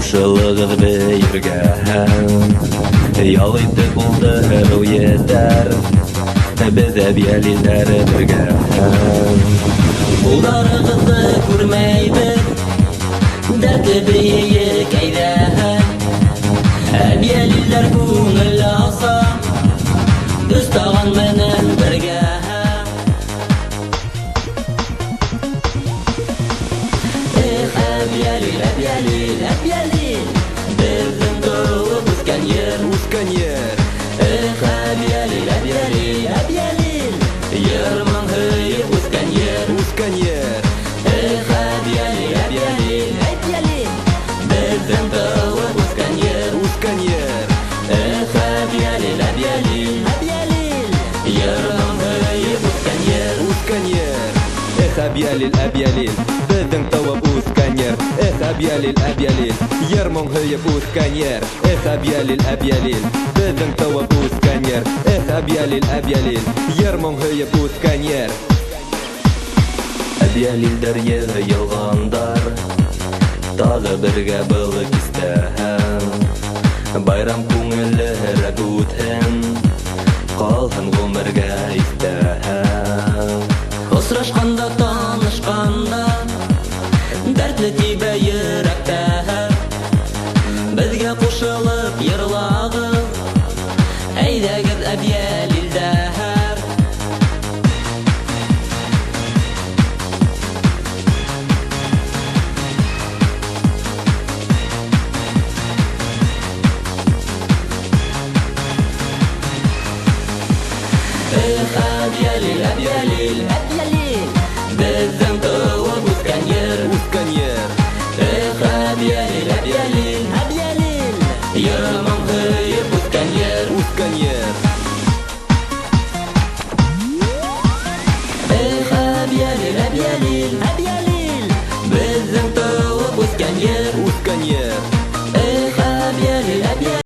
кушылыгыз бергә ял итеп булды һәр без әбиялиләр бергә улларыгызды күрмәйбез дәртле бейек әйдә әбиялиләр күңел аса үз тагын менән бергә әбиялил безнең туып үскән ер әбиялил ер моңһыеп үскән ер әбиялил безнең туып үскән ер әбиялил ер моңһыеп үскән ер أبياليل بدن تواب أوسكانير أبياليل يرمون هي أوسكانير أبياليل بدن تواب أوسكانير أبياليل يرمون هي أوسكانير әбиялил дәрьяга ялгандар тагы бергә булып кистәһәм байрам күңелләрәк үтһен калһын гомергә истәһәм Осрашканда, танышканда дәртле тибә йөрәктә безгә кушылып йырлагыз әйдәгез әбиялил